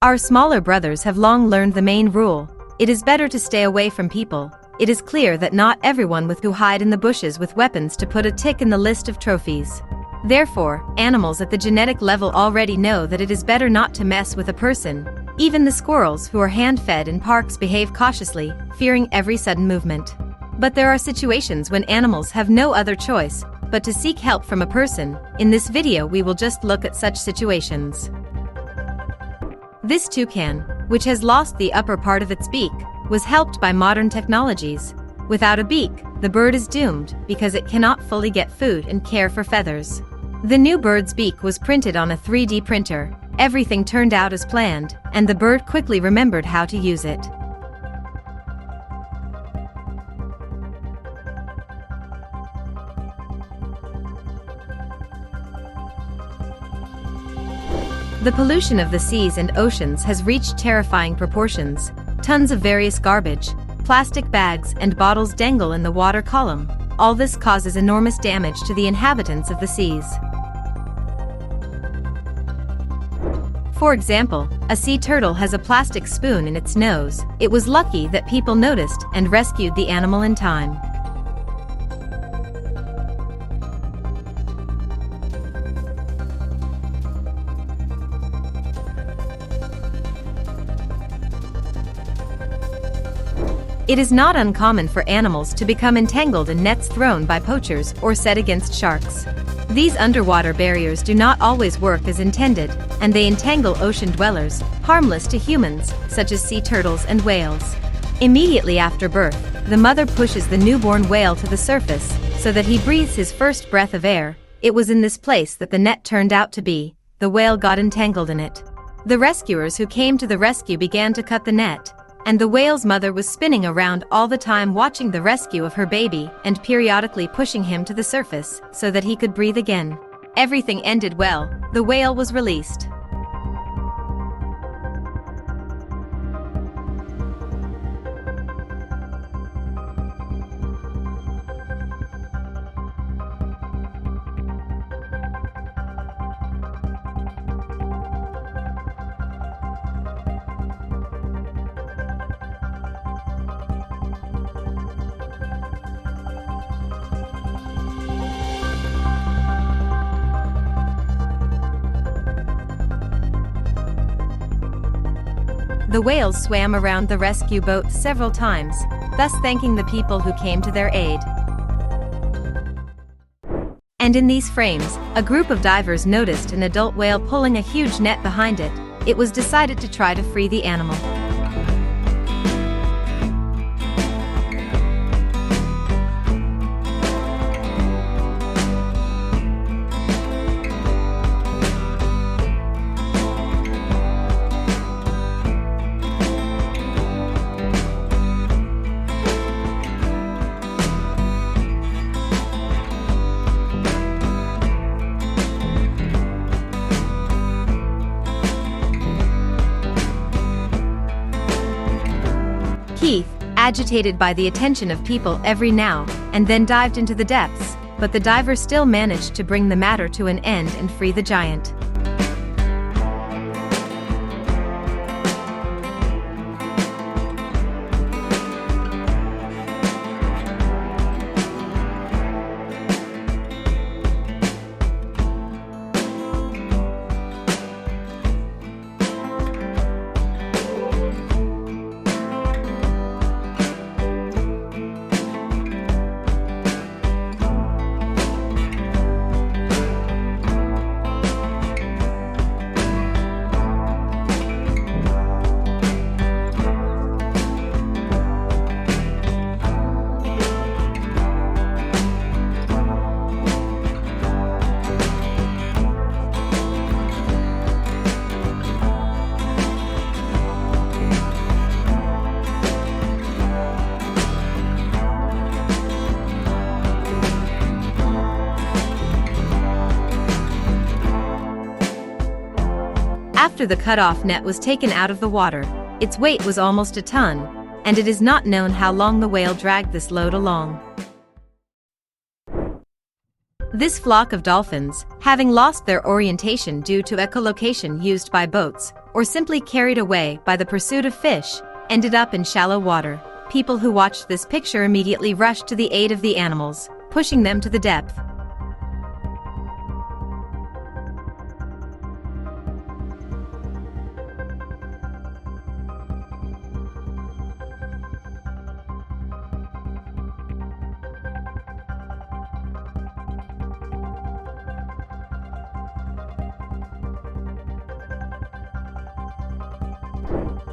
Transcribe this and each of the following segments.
Our smaller brothers have long learned the main rule: it is better to stay away from people. It is clear that not everyone who hide in the bushes with weapons to put a tick in the list of trophies. Therefore, animals at the genetic level already know that it is better not to mess with a person. Even the squirrels who are hand-fed in parks behave cautiously, fearing every sudden movement. But there are situations when animals have no other choice but to seek help from a person. In this video we will just look at such situations. This toucan, which has lost the upper part of its beak, was helped by modern technologies. Without a beak, the bird is doomed because it cannot fully get food and care for feathers. The new bird's beak was printed on a 3D printer. Everything turned out as planned, and the bird quickly remembered how to use it. The pollution of the seas and oceans has reached terrifying proportions. Tons of various garbage, plastic bags and bottles dangle in the water column. All this causes enormous damage to the inhabitants of the seas. For example, a sea turtle has a plastic spoon in its nose. It was lucky that people noticed and rescued the animal in time. It is not uncommon for animals to become entangled in nets thrown by poachers or set against sharks. These underwater barriers do not always work as intended, and they entangle ocean dwellers, harmless to humans, such as sea turtles and whales. Immediately after birth, the mother pushes the newborn whale to the surface so that he breathes his first breath of air. It was in this place that the net turned out to be. The whale got entangled in it. The rescuers who came to the rescue began to cut the net, and the whale's mother was spinning around all the time watching the rescue of her baby and periodically pushing him to the surface so that he could breathe again. Everything ended well. The whale was released. The whales swam around the rescue boat several times, thus thanking the people who came to their aid. And in these frames, a group of divers noticed an adult whale pulling a huge net behind it. It was decided to try to free the animal. Keith, agitated by the attention of people every now and then, dived into the depths, but the diver still managed to bring the matter to an end and free the giant. After the cut-off net was taken out of the water, its weight was almost a ton, and it is not known how long the whale dragged this load along. This flock of dolphins, having lost their orientation due to echolocation used by boats, or simply carried away by the pursuit of fish, ended up in shallow water. People who watched this picture immediately rushed to the aid of the animals, pushing them to the depth.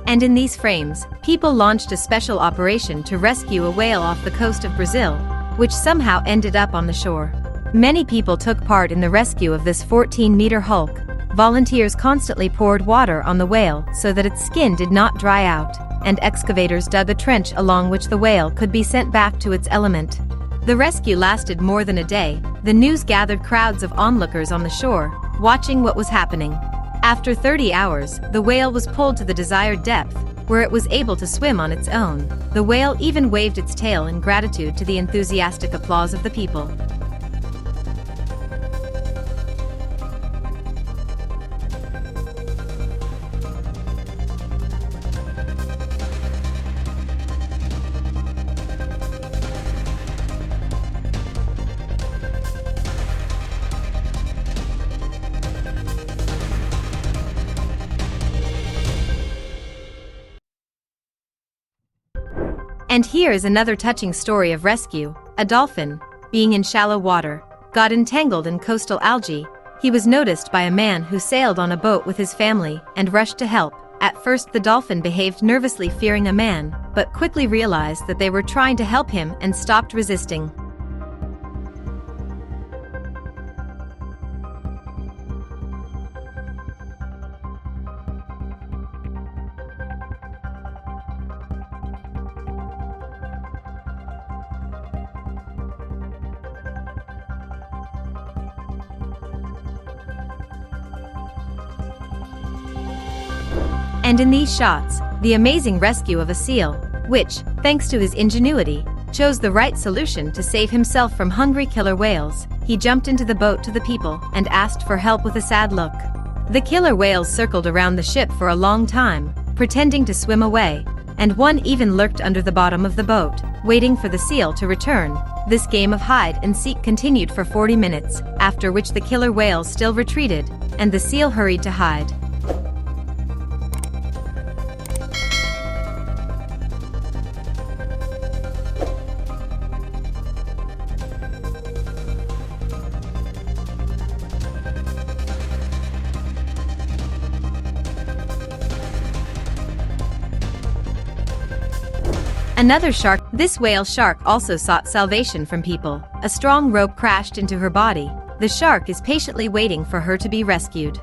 And in these frames, people launched a special operation to rescue a whale off the coast of Brazil, which somehow ended up on the shore. Many people took part in the rescue of this 14-meter hulk. Volunteers constantly poured water on the whale so that its skin did not dry out, and excavators dug a trench along which the whale could be sent back to its element. The rescue lasted more than a day. The news gathered crowds of onlookers on the shore, watching what was happening. After 30 hours, the whale was pulled to the desired depth, where it was able to swim on its own. The whale even waved its tail in gratitude to the enthusiastic applause of the people. And here is another touching story of rescue. A dolphin, being in shallow water, got entangled in coastal algae. He was noticed by a man who sailed on a boat with his family and rushed to help. At first the dolphin behaved nervously, fearing a man, but quickly realized that they were trying to help him and stopped resisting. And in these shots, the amazing rescue of a seal, which, thanks to his ingenuity, chose the right solution to save himself from hungry killer whales. He jumped into the boat to the people and asked for help with a sad look. The killer whales circled around the ship for a long time, pretending to swim away, and one even lurked under the bottom of the boat, waiting for the seal to return. This game of hide and seek continued for 40 minutes, after which the killer whales still retreated, and the seal hurried to hide. Another shark. This whale shark also sought salvation from people. A strong rope crashed into her body. The shark is patiently waiting for her to be rescued.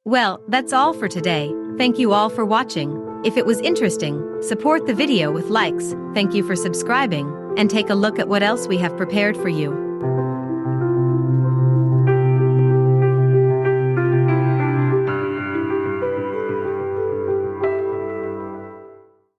Well, that's all for today. Thank you all for watching. If it was interesting, support the video with likes. Thank you for subscribing, and take a look at what else we have prepared for you.